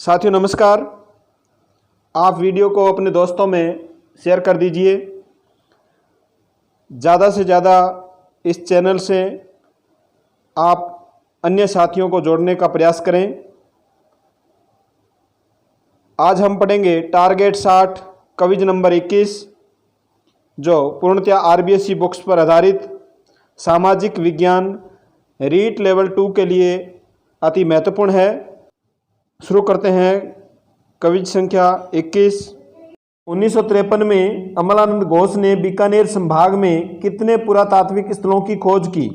साथियों नमस्कार। आप वीडियो को अपने दोस्तों में शेयर कर दीजिए। ज़्यादा से ज़्यादा इस चैनल से आप अन्य साथियों को जोड़ने का प्रयास करें। आज हम पढ़ेंगे टारगेट 60 क्विज नंबर 21, जो पूर्णतया आरबीएसई बुक्स पर आधारित सामाजिक विज्ञान रीट लेवल 2 के लिए अति महत्वपूर्ण है। शुरू करते हैं। क्विज संख्या 21। 1953 में अमलानंद घोष ने बीकानेर संभाग में कितने पुरातात्विक स्थलों की खोज की?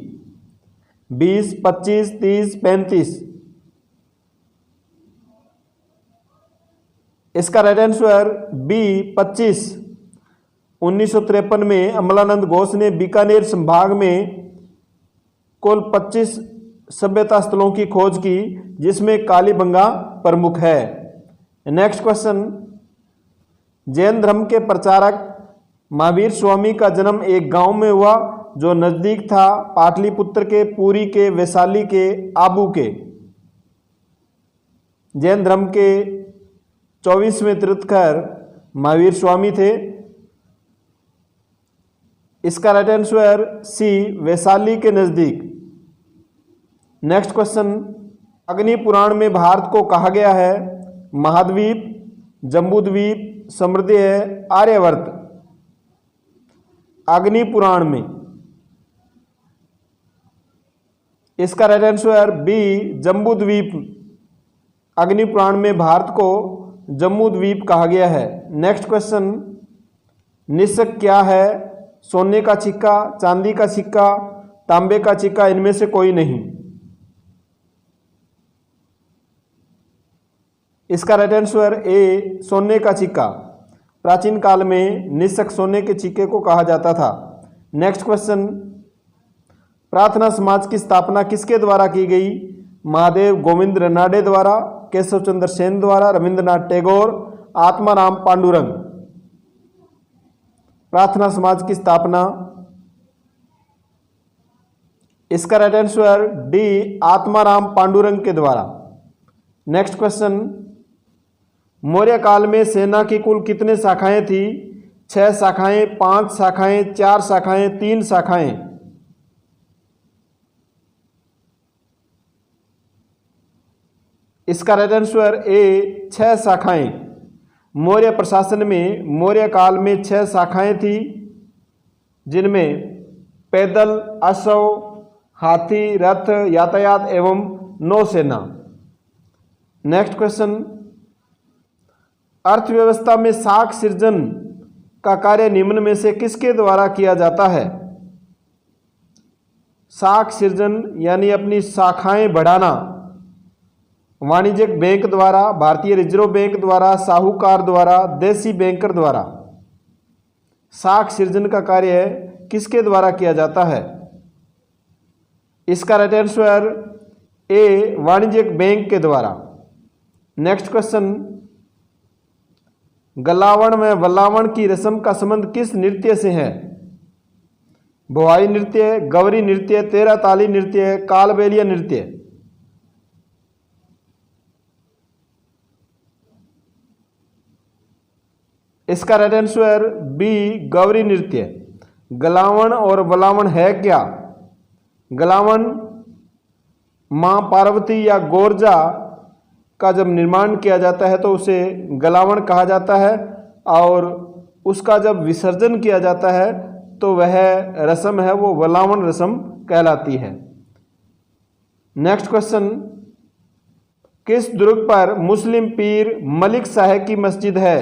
20, 25, 30, 35। इसका राइट आंसर बी 25। 1953 में अमलानंद घोष ने बीकानेर संभाग में कुल 25 सभ्यता स्थलों की खोज की, जिसमें कालीबंगा प्रमुख है। Next question. जैन धर्म के प्रचारक महावीर स्वामी का जन्म एक गांव में हुआ जो नजदीक था पाटलिपुत्र के, पुरी के, वैशाली के, आबू के। जैन धर्म के 24वें तीर्थंकर महावीर स्वामी थे। इसका राइट आंसर सी वैशाली के नजदीक। Next question. अग्नि पुराण में भारत को कहा गया है महाद्वीप, जम्बूद्वीप, समृद्धि है, आर्यवर्त। अग्नि पुराण में इसका राइट आंसर बी जम्बूद्वीप। अग्नि पुराण में भारत को जम्बूद्वीप कहा गया है। Next question. निस्सक क्या है? सोने का सिक्का, चांदी का सिक्का, तांबे का सिक्का, इनमें से कोई नहीं। इसका राइट आंसर ए सोने का सिक्का। प्राचीन काल में निस्सक सोने के सिक्के को कहा जाता था। Next question. प्रार्थना समाज की स्थापना किसके द्वारा की गई? महादेव गोविंद रनाडे द्वारा, केशव चंद्र सेन द्वारा, रविंद्रनाथ टैगोर, आत्माराम पांडुरंग। प्रार्थना समाज की स्थापना, इसका right answer D Atmaram Pandurang के द्वारा। Next question. मौर्य काल में सेना की कुल कितने शाखाएं थी? 6 शाखाएं, 5 शाखाएं, 4 शाखाएं, 3 शाखाएं। इसका राइट आंसर ए 6 शाखाएं। मौर्य प्रशासन में मौर्य काल में 6 शाखाएं थी, जिनमें पैदल, अश्व, हाथी, रथ, यातायात एवं नौसेना। Next question. अर्थव्यवस्था में साख सृजन का कार्य निम्न में से किसके द्वारा किया जाता है? साख सृजन यानी अपनी शाखाएं बढ़ाना। वाणिज्यिक बैंक द्वारा, भारतीय रिजर्व बैंक द्वारा, साहूकार द्वारा, देसी बैंकर द्वारा। साख सृजन का कार्य किसके द्वारा किया जाता है? इसका राइट आंसर ए वाणिज्यिक बैंक के द्वारा। Next question. गलावण में वल्लावण की रस्म का संबंध किस नृत्य से है? भोवाई नृत्य, गौरी नृत्य, तेरह ताली नृत्य, कालबेलिया नृत्य। इसका राइट आंसर बी गौरी नृत्य। गलावण और वल्लावण है क्या? गलावण मां पार्वती या गोरजा का जब निर्माण किया जाता है तो उसे गलावण कहा जाता है, और उसका जब विसर्जन किया जाता है तो वह रस्म है वो वल्लावण रस्म कहलाती है। Next question. किस दुर्ग पर मुस्लिम पीर मलिक शाह की मस्जिद है?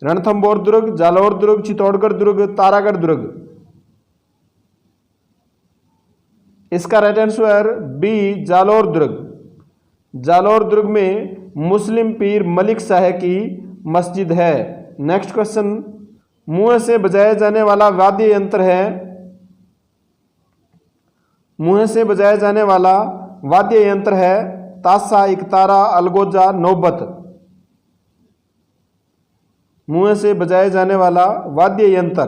रणथंभौर दुर्ग, जालौर दुर्ग, चित्तौड़गढ़ दुर्ग, तारागढ़ दुर्ग। इसका राइट आंसर बी जालौर दुर्ग। जालौर दुर्ग में मुस्लिम पीर मलिक शाह की मस्जिद है। Next question. मुंह से बजाया जाने वाला वाद्य यंत्र है? मुंह से बजाया जाने वाला वाद्य यंत्र है ताशा, इकतारा, अलगोजा, नौबत। मुंह से बजाया जाने वाला वाद्य यंत्र,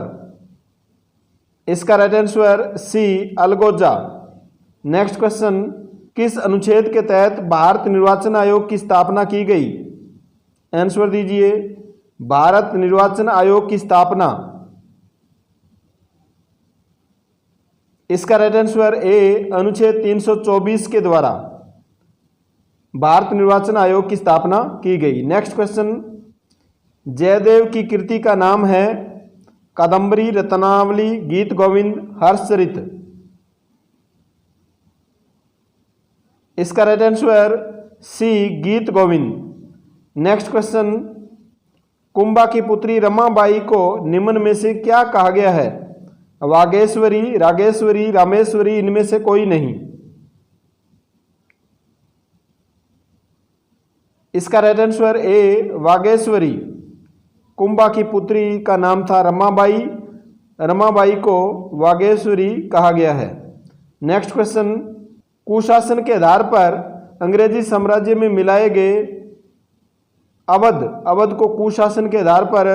इसका right answer C algoza. Next question. किस अनुच्छेद के तहत भारत निर्वाचन आयोग की स्थापना की गई? आंसर दीजिए। भारत निर्वाचन आयोग की स्थापना, इसका राइट आंसर ए अनुच्छेद 324 के द्वारा भारत निर्वाचन आयोग की स्थापना की गई। नेक्स्ट क्वेश्चन, जयदेव की कृति का नाम है कादंबरी, रत्नावली, गीत गोविंद, हर्षचरित। इसका राइट आंसर सी गीत गोविंद। नेक्स्ट क्वेश्चन, कुंभा की पुत्री रमाबाई को निम्न में से क्या कहा गया है? वागेश्वरी, रागेश्वरी, रामेश्वरी, इनमें से कोई नहीं। इसका right answer A Vageshwari. Kumbha की पुत्री का नाम था रमाबाई, रमाबाई को वागेश्वरी कहा गया है। नेक्स्ट क्वेश्चन, कुशासन के आधार पर अंग्रेजी साम्राज्य में मिलाए गए अवध को कुशासन के आधार पर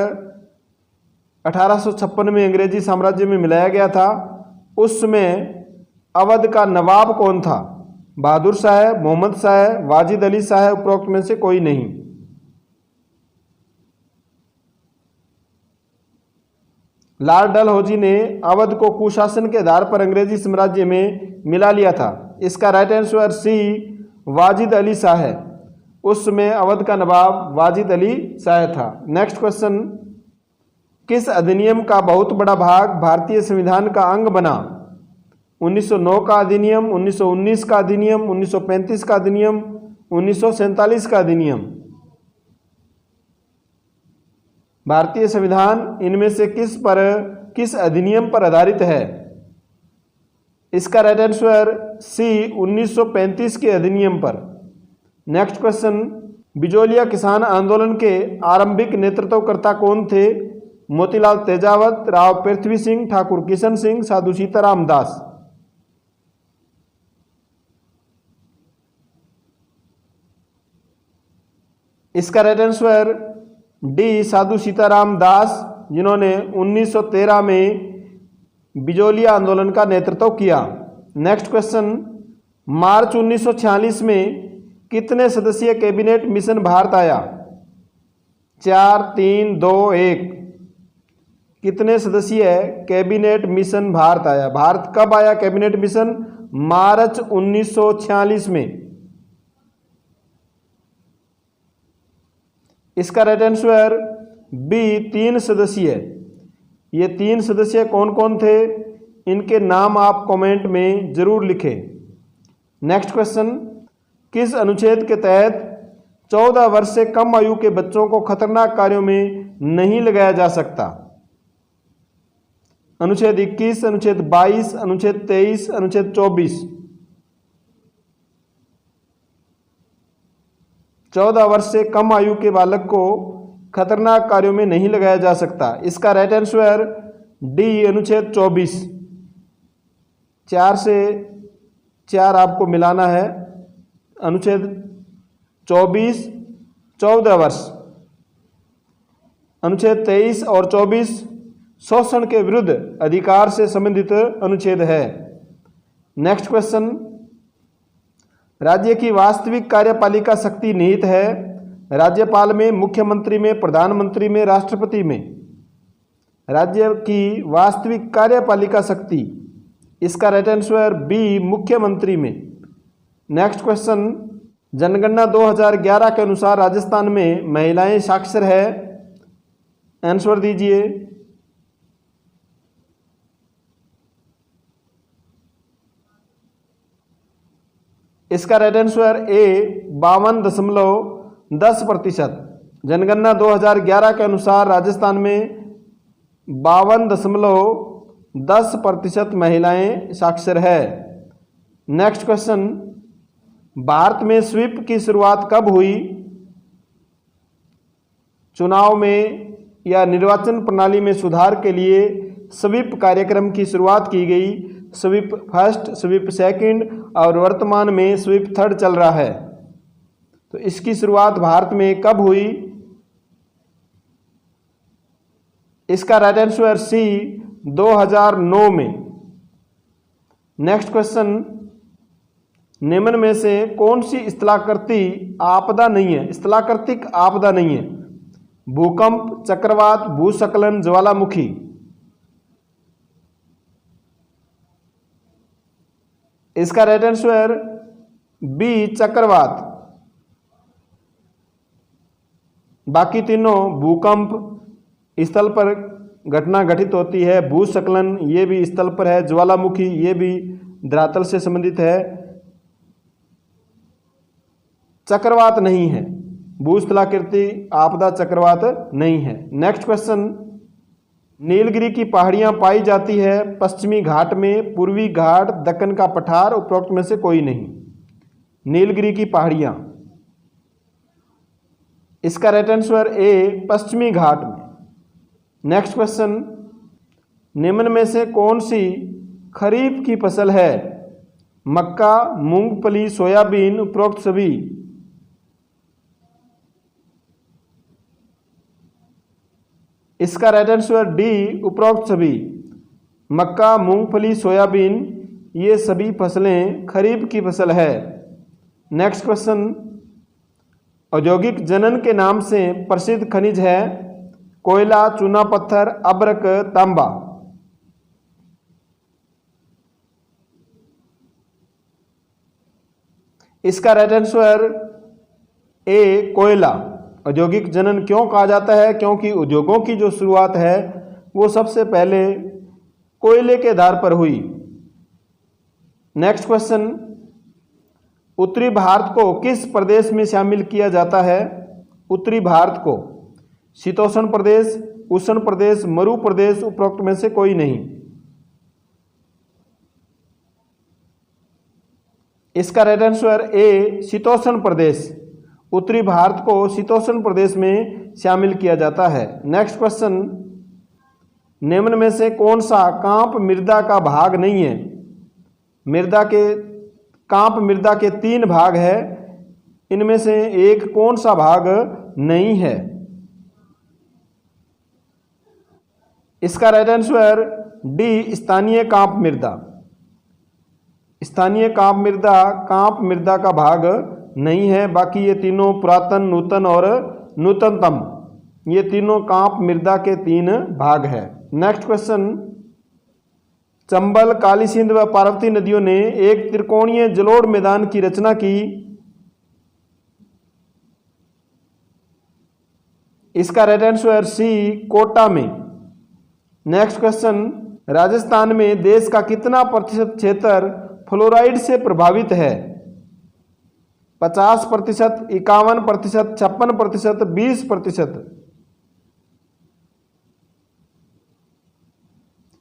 1856 में अंग्रेजी साम्राज्य में मिलाया गया था। उस समय अवध का नवाब कौन था? बहादुर शाह, मोहम्मद शाह, वाजिद अली शाह, उपरोक्त में से कोई नहीं। लॉर्ड डलहौजी ने अवध को कुशासन के आधार पर अंग्रेजी साम्राज्य में मिला लिया था। इसका right answer C Wajid Ali Shah है। उस समय अवध का नवाब वाजिद अली शाह था। नेक्स्ट क्वेश्चन, किस अधिनियम का बहुत बड़ा भाग भारतीय संविधान का अंग बना? 1909 का अधिनियम, 1919 का अधिनियम, 1935 का अधिनियम, 1947 का अधिनियम। भारतीय संविधान इनमें से किस अधिनियम पर आधारित है? इसका राइट आंसर सी 1935 के अधिनियम पर। नेक्स्ट क्वेश्चन, बिजोलिया किसान आंदोलन के आरंभिक नेतृत्वकर्ता कौन थे? मोतीलाल तेजावत, राव पृथ्वी सिंह, ठाकुर किशन सिंह, साधु सीताराम दास। इसका राइट आंसर डी साधु सीताराम दास, जिन्होंने 1913 में बिजोलिया आंदोलन का नेतृत्व किया। नेक्स्ट क्वेश्चन, मार्च 1946 में कितने सदस्यीय कैबिनेट मिशन भारत आया? 4, 3, 2, 1। कितने सदस्यीय कैबिनेट मिशन भारत आया? भारत कब आया कैबिनेट मिशन? मार्च 1946 में। इसका राइट आंसर बी 3 सदस्यीय। ये 3 सदस्य कौन कौन थे? इनके नाम आप कमेंट में जरूर लिखें। नेक्स्ट क्वेश्चन, किस अनुच्छेद के तहत 14 वर्ष से कम आयु के बच्चों को खतरनाक कार्यों में नहीं लगाया जा सकता? अनुच्छेद 21, अनुच्छेद 22, अनुच्छेद 23, अनुच्छेद 24। 14 वर्ष से कम आयु के बालक को खतरनाक कार्यों में नहीं लगाया जा सकता। इसका राइट आंसर डी अनुच्छेद 24। 4 से 4 आपको मिलाना है। अनुच्छेद 24 14 वर्ष, अनुच्छेद 23 और 24 शोषण के विरुद्ध अधिकार से संबंधित अनुच्छेद है। नेक्स्ट क्वेश्चन, राज्य की वास्तविक कार्यपालिका शक्ति निहित है राज्यपाल में, मुख्यमंत्री में, प्रधानमंत्री में, राष्ट्रपति में? राज्य की वास्तविक कार्यपालिका शक्ति, इसका राइट आंसर बी मुख्यमंत्री में। नेक्स्ट क्वेश्चन, जनगणना 2011 के अनुसार राजस्थान में महिलाएं साक्षर है? आंसर दीजिए। इसका राइट आंसर ए 52.10%। जनगणना 2011 के अनुसार राजस्थान में 52.10% महिलाएं साक्षर है। नेक्स्ट क्वेश्चन, भारत में स्वीप की शुरुआत कब हुई? चुनाव में या निर्वाचन प्रणाली में सुधार के लिए स्वीप कार्यक्रम की शुरुआत की गई। स्वीप फर्स्ट, स्वीप सेकंड और वर्तमान में स्वीप थर्ड चल रहा है। तो इसकी शुरुआत भारत में कब हुई? इसका राइट आंसर सी 2009 में। नेक्स्ट क्वेश्चन, निम्न में से कौन सी स्थलाकृति आपदा नहीं है, स्थलाकृतिक आपदा नहीं है? भूकंप, चक्रवात, भूस्खलन, ज्वालामुखी। इसका राइट आंसर बी चक्रवात। बाकी तीनों भूकंप स्थल पर घटना घटित होती है, भूस्खलन ये भी स्थल पर है, ज्वालामुखी ये भी धरातल से संबंधित है, चक्रवात नहीं है, भूस्थलाकृति आपदा चक्रवात नहीं है। नेक्स्ट क्वेश्चन, नीलगिरी की पहाड़ियां पाई जाती है पश्चिमी घाट में, पूर्वी घाट, दक्कन का पठार, उपरोक्त में से कोई नहीं। नीलगिरी की पहाड़ियां, इसका राइट आंसर ए पश्चिमी घाट में। नेक्स्ट क्वेश्चन, निम्न में से कौन सी खरीफ की फसल है? मक्का, मूंगफली, सोयाबीन, उपरोक्त सभी। इसका राइट आंसर डी उपरोक्त सभी। मक्का, मूंगफली, सोयाबीन ये सभी फसलें खरीफ की फसल है। नेक्स्ट क्वेश्चन, औद्योगिक जनन के नाम से प्रसिद्ध खनिज है? कोयला, चूना पत्थर, अब्रक, तांबा। इसका राइट आंसर ए कोयला। औद्योगिक जनन क्यों कहा जाता है? क्योंकि उद्योगों की जो शुरुआत है वो सबसे पहले कोयले के आधार पर हुई। नेक्स्ट क्वेश्चन, उत्तरी भारत को किस प्रदेश में शामिल किया जाता है? उत्तरी भारत को शीतोष्ण प्रदेश, उष्ण प्रदेश, मरु प्रदेश, उपरोक्त में से कोई नहीं। इसका राइट आंसर ए शीतोष्ण प्रदेश। उत्तरी भारत को शीतोष्ण प्रदेश में शामिल किया जाता है। नेक्स्ट क्वेश्चन, निम्न में से कौन सा कांप मृदा का भाग नहीं है? कांप मृदा के 3 भाग है, इनमें से एक कौन सा भाग नहीं है? इसका राइट आंसर डी स्थानीय कांप मृदा। स्थानीय कांप मृदा का भाग नहीं है। बाकी ये तीनों पुरातन, नूतन और नूतनतम, ये तीनों कांप मृदा के 3 भाग है। नेक्स्ट क्वेश्चन, चंबल, काली सिंध व पार्वती नदियों ने एक त्रिकोणीय जलोढ़ मैदान की रचना की। इसका राइट आंसर सी कोटा में। नेक्स्ट क्वेश्चन, राजस्थान में देश का कितना प्रतिशत क्षेत्र फ्लोराइड से प्रभावित है? 50%, 51%, 56%, 20%।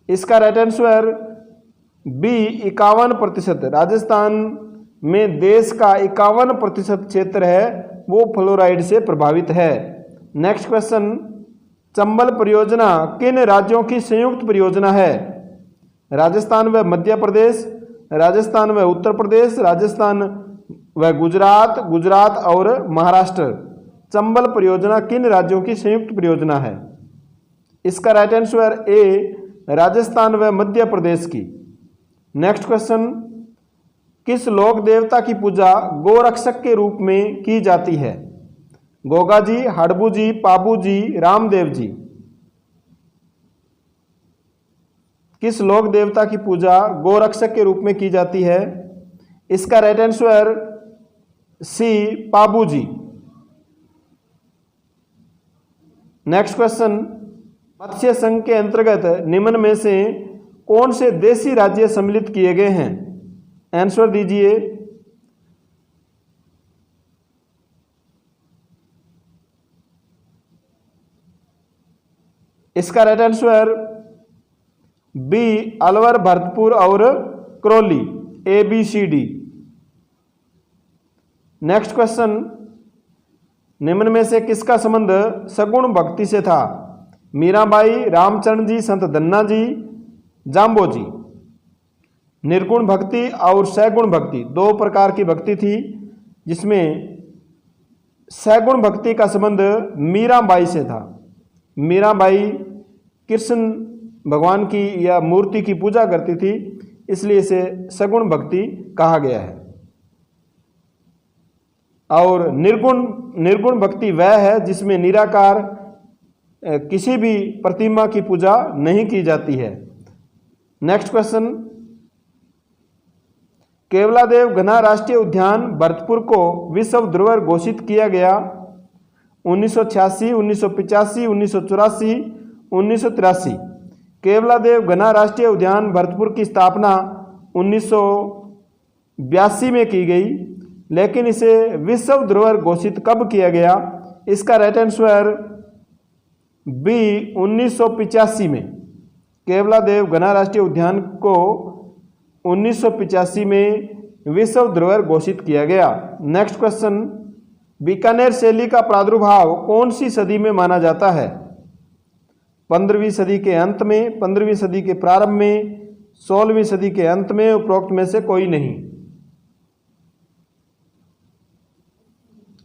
इसका राइट आंसर बी 51%। राजस्थान में देश का 51% क्षेत्र है वो फ्लोराइड से प्रभावित है। नेक्स्ट क्वेश्चन, चंबल परियोजना किन राज्यों की संयुक्त परियोजना है? राजस्थान व मध्य प्रदेश, राजस्थान व उत्तर प्रदेश, राजस्थान व गुजरात और महाराष्ट्र। चंबल परियोजना किन राज्यों की संयुक्त परियोजना है? इसका राइट आंसर ए राजस्थान व मध्य प्रदेश की। नेक्स्ट क्वेश्चन, किस लोक देवता की पूजा गोरक्षक के रूप में की जाती है? गोगा जी, हड़बू जी, पाबू जी, रामदेव जी। किस लोक देवता की पूजा गोरक्षक के रूप में की जाती है? इसका राइट आंसर सी पाबू जी। नेक्स्ट क्वेश्चन, मत्स्य संघ के अंतर्गत निम्न में से कौन से देशी राज्य सम्मिलित किए गए हैं? आंसर दीजिए। इसका right answer B Alwar, Bharatpur और करौली, ABCD। नेक्स्ट क्वेश्चन, निम्न में से किसका संबंध सगुण भक्ति से था? मीराबाई, रामचंद्र जी, संत धन्ना जी, जाम्बो जी। निर्गुण भक्ति और सगुण भक्ति 2 प्रकार की भक्ति थी, जिसमें सगुण भक्ति का संबंध मीराबाई से था। मीराबाई कृष्ण भगवान की या मूर्ति की पूजा करती थी, इसलिए इसे सगुण भक्ति कहा गया है। और निर्गुण भक्ति वह है जिसमें निराकार किसी भी प्रतिमा की पूजा नहीं की जाती है। नेक्स्ट क्वेश्चन, केवलादेव घना राष्ट्रीय उद्यान भरतपुर को विश्व धरोहर घोषित किया गया 1986, 1985, 1984, 1983। केवलादेव घना राष्ट्रीय उद्यान भरतपुर की स्थापना 1982 में की गई, लेकिन इसे विश्व धरोहर घोषित कब किया गया? इसका राइट आंसर बी 1985 में। केवलादेव घना राष्ट्रीय उद्यान को 1985 में विश्व धरोहर घोषित किया गया। नेक्स्ट क्वेश्चन, बीकानेर शैली का प्रादुर्भाव कौन सी सदी में माना जाता है? 15वीं सदी के अंत में, 15वीं सदी के प्रारंभ में, 16वीं सदी के अंत में, उपरोक्त में से कोई नहीं।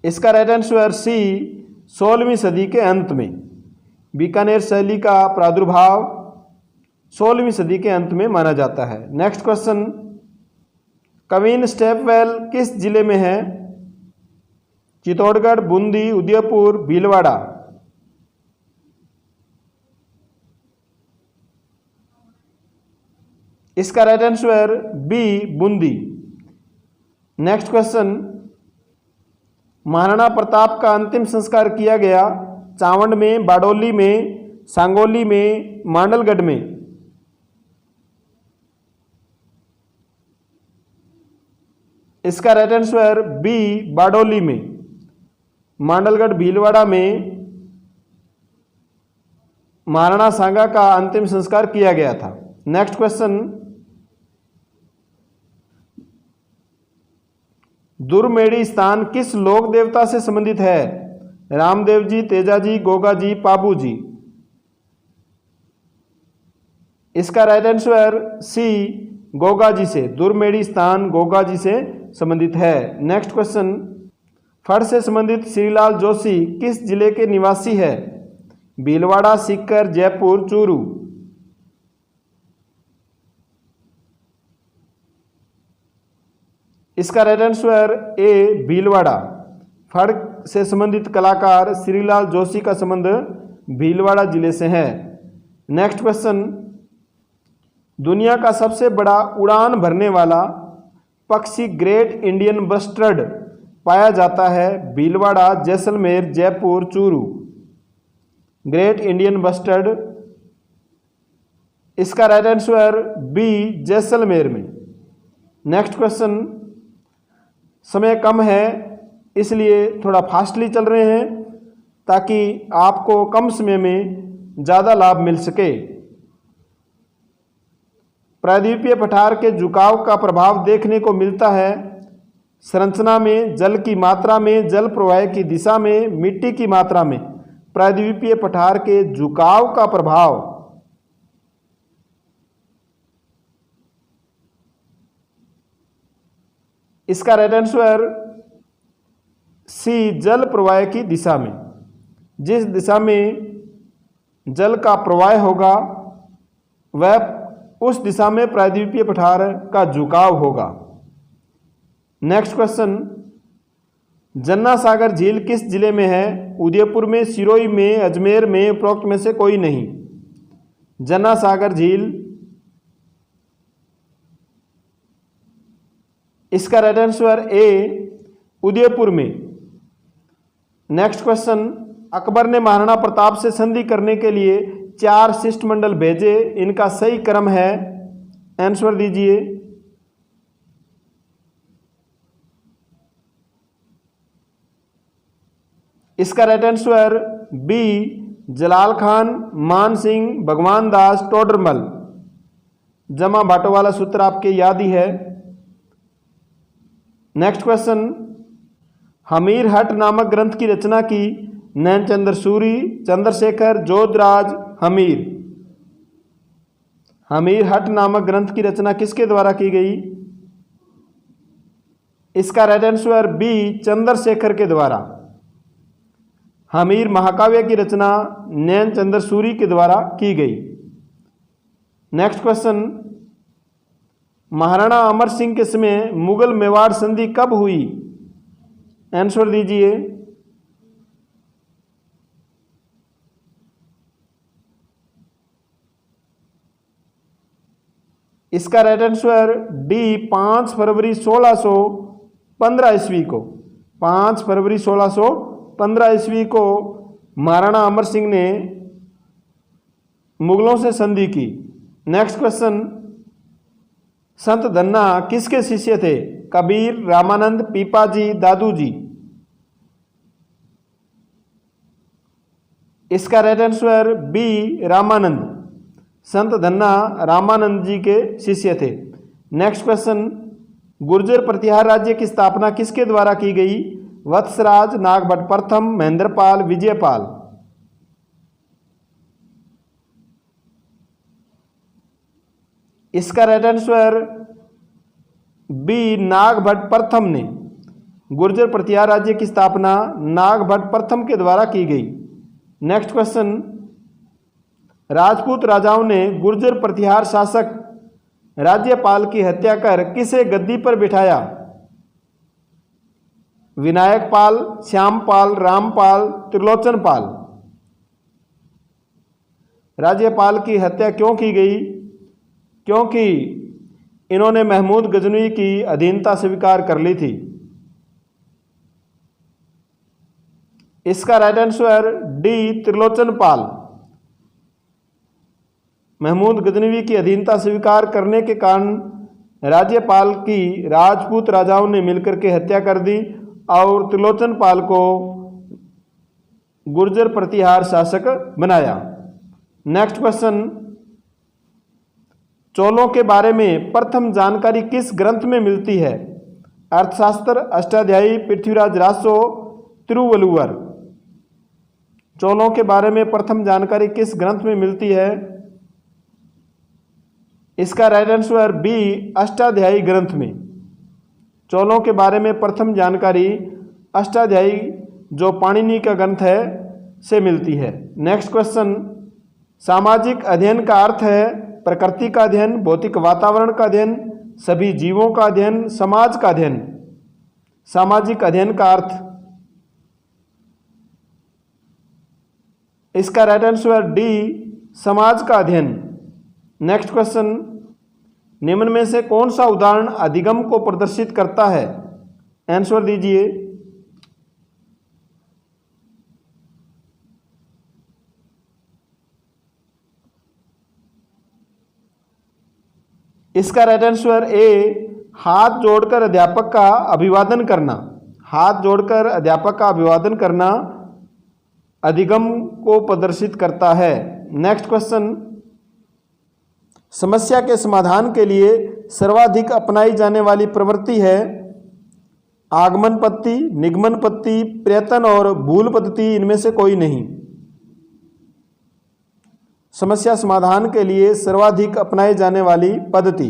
इसका राइट आंसर सी 16वीं सदी के अंत में। बीकानेर शैली का प्रादुर्भाव 16वीं सदी के अंत में माना जाता है। नेक्स्ट क्वेश्चन, कवीन स्टेपवेल किस जिले में है? चित्तौड़गढ़, बूंदी, उदयपुर, भीलवाड़ा। इसका right answer B Bundi. Next question, Maharana Pratap का अंतिम संस्कार किया गया चावंड में, बाडोली में, सांगोली में, मांडलगढ़ में। इसका राइट आंसर बी बाडोली में। मांडलगढ़ भीलवाड़ा में महाराणा सांगा का अंतिम संस्कार किया गया था। नेक्स्ट क्वेश्चन, दुर्मेड़ी स्थान किस लोक देवता से संबंधित है? रामदेव जी, तेजा जी, गोगा जी, पाबू जी। इसका राइट आंसर सी गोगा जी से। दुर्मेड़ी स्थान गोगा जी से संबंधित है। नेक्स्ट क्वेश्चन, फड़ से संबंधित श्रीलाल जोशी किस जिले के निवासी है? भीलवाड़ा, सीकर, जयपुर, चूरू। इसका राइट आंसर ए भीलवाड़ा। फड़ से संबंधित कलाकार श्रीलाल जोशी का संबंध भीलवाड़ा जिले से है। नेक्स्ट क्वेश्चन, दुनिया का सबसे बड़ा उड़ान भरने वाला पक्षी ग्रेट इंडियन बस्टर्ड पाया जाता है Bhilwara, Jaisalmer, Jaipur, Churu. Great Indian bustard. इसका राइट आंसर बी जैसलमेर में। नेक्स्ट क्वेश्चन, समय कम है इसलिए थोड़ा फास्टली चल रहे हैं ताकि आपको कम समय में ज़्यादा लाभ मिल सके। प्रायद्वीपीय पठार के झुकाव का प्रभाव देखने को मिलता है संरचना में, जल की मात्रा में, जल प्रवाह की दिशा में, मिट्टी की मात्रा में। प्रायद्वीपीय पठार के झुकाव का प्रभाव इसका राइट आंसर सी जल प्रवाह की दिशा में। जिस दिशा में जल का प्रवाह होगा वह उस दिशा में प्रायद्वीपीय पठार का झुकाव होगा। नेक्स्ट क्वेश्चन, जन्ना सागर झील किस जिले में है? उदयपुर में, सिरोही में, अजमेर में, उपरोक्त में से कोई नहीं। जन्ना सागर झील। इसका राइट आंसर ए उदयपुर में। नेक्स्ट क्वेश्चन, अकबर ने महाराणा प्रताप से संधि करने के लिए 4 शिष्टमंडल भेजे, इनका सही क्रम है? आंसर दीजिए। इसका राइट आंसर बी जलाल खान, मान सिंह, भगवान दास, टोडरमल। जमा भाटो वाला सूत्र आपके याद ही है। नेक्स्ट क्वेश्चन, हमीर हट नामक ग्रंथ की रचना की नैनचंद्र सूरी, चंद्रशेखर, जोधराज, हमीर। हमीर हट नामक ग्रंथ की रचना किसके द्वारा की गई? इसका राइट आंसर बी चंद्रशेखर के द्वारा। हमीर महाकाव्य की रचना नैनचंद्र सूरी के द्वारा की गई। नेक्स्ट क्वेश्चन, महाराणा अमर सिंह के समय मुगल मेवाड़ संधि कब हुई? आंसर दीजिए। इसका राइट आंसर डी 5 फरवरी 1615 ईस्वी को, 5 फरवरी 1615 ईस्वी को महाराणा अमर सिंह ने मुगलों से संधि की। नेक्स्ट क्वेश्चन, संत धन्ना किसके शिष्य थे? कबीर, रामानंद, पीपाजी, दादू जी। इसका राइट आंसर बी रामानंद। संत धन्ना रामानंद जी के शिष्य थे। नेक्स्ट क्वेश्चन, गुर्जर प्रतिहार राज्य की स्थापना किसके द्वारा की गई? वत्सराज, नागभट्ट प्रथम, महेंद्रपाल, विजयपाल। इसका राइट आंसर बी नागभट्ट प्रथम ने। गुर्जर प्रतिहार राज्य की स्थापना नागभट्ट प्रथम के द्वारा की गई। नेक्स्ट क्वेश्चन, राजपूत राजाओं ने गुर्जर प्रतिहार शासक राज्यपाल की हत्या कर किसे गद्दी पर बिठाया? विनायक पाल, श्यामपाल, रामपाल, त्रिलोचन पाल। राज्यपाल की हत्या क्यों की गई? क्योंकि इन्होंने महमूद गजनवी की अधीनता स्वीकार कर ली थी। इसका राइट आंसर डी त्रिलोचन पाल। महमूद गजनवी की अधीनता स्वीकार करने के कारण राज्यपाल की राजपूत राजाओं ने मिलकर के हत्या कर दी और त्रिलोचन पाल को गुर्जर प्रतिहार शासक बनाया। नेक्स्ट क्वेश्चन, चोलों के बारे में प्रथम जानकारी किस ग्रंथ में मिलती है? अर्थशास्त्र, अष्टाध्यायी, पृथ्वीराज रासो, तिरुवल्लुवर। चोलों के बारे में प्रथम जानकारी किस ग्रंथ में मिलती है? इसका राइट आंसर बी अष्टाध्यायी ग्रंथ में। चोलों के बारे में प्रथम जानकारी अष्टाध्यायी जो पाणिनि का ग्रंथ है से मिलती है। नेक्स्ट क्वेश्चन, सामाजिक अध्ययन का अर्थ है प्रकृति का अध्ययन, भौतिक वातावरण का अध्ययन, सभी जीवों का अध्ययन, समाज का अध्ययन। सामाजिक अध्ययन का अर्थ, इसका राइट आंसर डी समाज का अध्ययन। नेक्स्ट क्वेश्चन, निम्न में से कौन सा उदाहरण अधिगम को प्रदर्शित करता है? आंसर दीजिए। इसका राइट आंसर ए हाथ जोड़कर अध्यापक का अभिवादन करना। हाथ जोड़कर अध्यापक का अभिवादन करना अधिगम को प्रदर्शित करता है। नेक्स्ट क्वेश्चन, समस्या के समाधान के लिए सर्वाधिक अपनाई जाने वाली प्रवृत्ति है आगमन पद्धति, निगमन पद्धति, प्रयत्न और भूल पद्धति। इनमें से कोई नहीं। समस्या समाधान के लिए सर्वाधिक अपनाई जाने वाली पद्धति,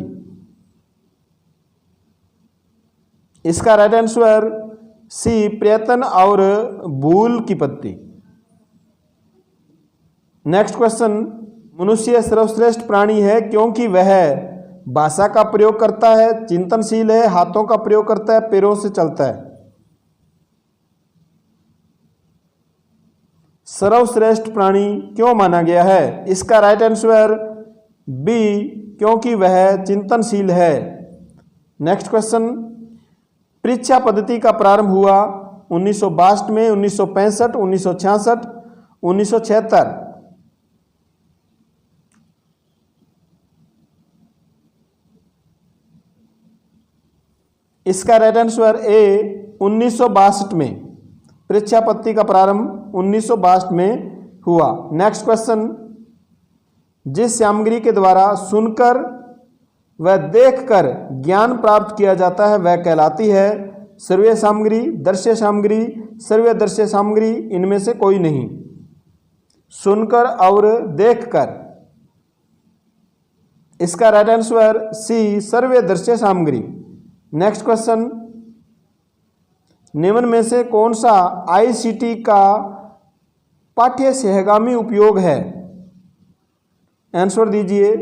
इसका राइट आंसर सी प्रयत्न और भूल की पद्धति। नेक्स्ट क्वेश्चन, मनुष्य सर्वश्रेष्ठ प्राणी है क्योंकि वह भाषा का प्रयोग करता है, चिंतनशील है, हाथों का प्रयोग करता है, पैरों से चलता है। सर्वश्रेष्ठ प्राणी क्यों माना गया है? इसका राइट आंसर बी क्योंकि वह चिंतनशील है। नेक्स्ट क्वेश्चन, परीक्षा पद्धति का प्रारंभ हुआ 1962 में, 1965, 1966, 1976। इसका राइट आंसर ए 1962 में। परीक्षा पद्धति का प्रारंभ 1962 में हुआ। नेक्स्ट क्वेश्चन, जिस सामग्री के द्वारा सुनकर व देखकर ज्ञान प्राप्त किया जाता है वह कहलाती है श्रव्य सामग्री, दृश्य सामग्री, श्रव्य दृश्य सामग्री। इनमें से कोई नहीं। सुनकर और देखकर, इसका राइट आंसर सी श्रव्य दृश्य सामग्री। नेक्स्ट क्वेश्चन, निम्न में से कौन सा आईसीटी का पाठ्य सहगामी उपयोग है? आंसर दीजिए।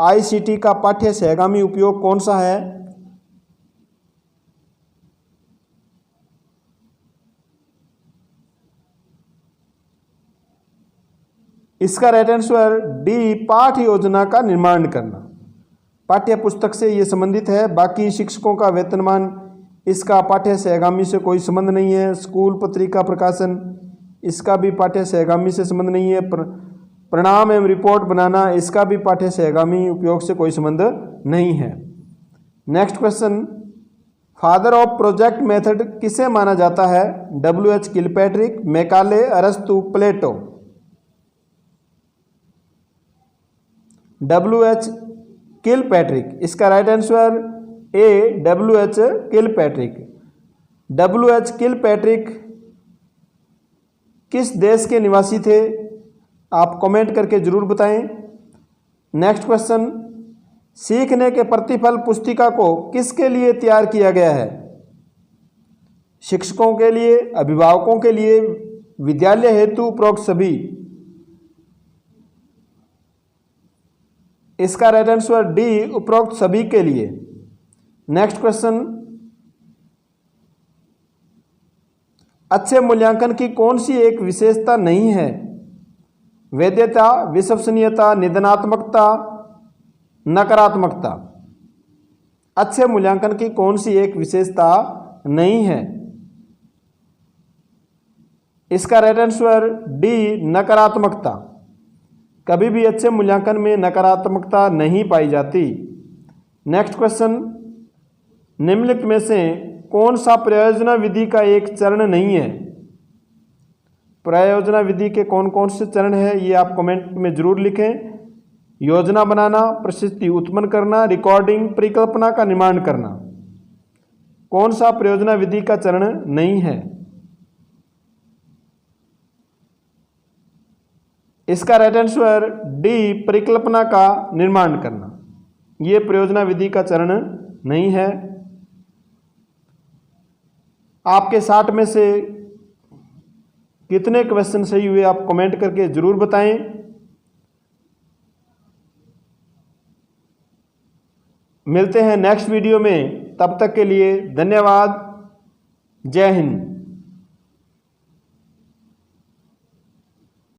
आईसीटी का पाठ्य सहगामी उपयोग कौन सा है? इसका राइट आंसर डी, पाठ्य योजना का निर्माण करना। पाठ्य पुस्तक से ये संबंधित है। बाकी शिक्षकों का वेतनमान, इसका पाठ्य सहगामी से कोई संबंध नहीं है। स्कूल पत्रिका प्रकाशन, इसका भी पाठ्य सहगामी से संबंध नहीं है। परिणाम एवं रिपोर्ट बनाना, इसका भी पाठ्य सहगामी उपयोग से कोई संबंध नहीं है। Next question, father of project method किसे माना जाता है? W.H. किलपैट्रिक, मैकाले, अरस्तु, प्लेटो। W.H. किलपैट्रिक। इसका right answer A, W.H. Kilpatrick. W.H. Kilpatrick किस देश के निवासी थे? आप कमेंट करके जरूर बताएं। नेक्स्ट क्वेश्चन, सीखने के प्रतिफल पुस्तिका को किसके लिए तैयार किया गया है? शिक्षकों के लिए, अभिभावकों के लिए, विद्यालय हेतु, उपरोक्त सभी। इसका राइट आंसर डी, उपरोक्त सभी के लिए। नेक्स्ट क्वेश्चन, अच्छे मूल्यांकन की कौन सी एक विशेषता नहीं है? वैधता, विश्वसनीयता, निदानात्मकता, नकारात्मकता। अच्छे मूल्यांकन की कौन सी एक विशेषता नहीं है? इसका राइट आंसर डी, नकारात्मकता। कभी भी अच्छे मूल्यांकन में नकारात्मकता नहीं पाई जाती। नेक्स्ट क्वेश्चन, निम्नलिखित में से कौन सा प्रयोजना विधि का एक चरण नहीं है? प्रयोजना विधि के कौन कौन से चरण है, ये आप कमेंट में जरूर लिखें। योजना बनाना, परिस्थिति उत्पन्न करना, रिकॉर्डिंग, परिकल्पना का निर्माण करना। कौन सा प्रयोजना विधि का चरण नहीं है? इसका राइट आंसर डी, परिकल्पना का निर्माण करना। ये प्रयोजना विधि का चरण नहीं है। आपके 60 में से कितने क्वेश्चन सही हुए, आप कमेंट करके जरूर बताएं। मिलते हैं नेक्स्ट वीडियो में, तब तक के लिए धन्यवाद। जय हिंद।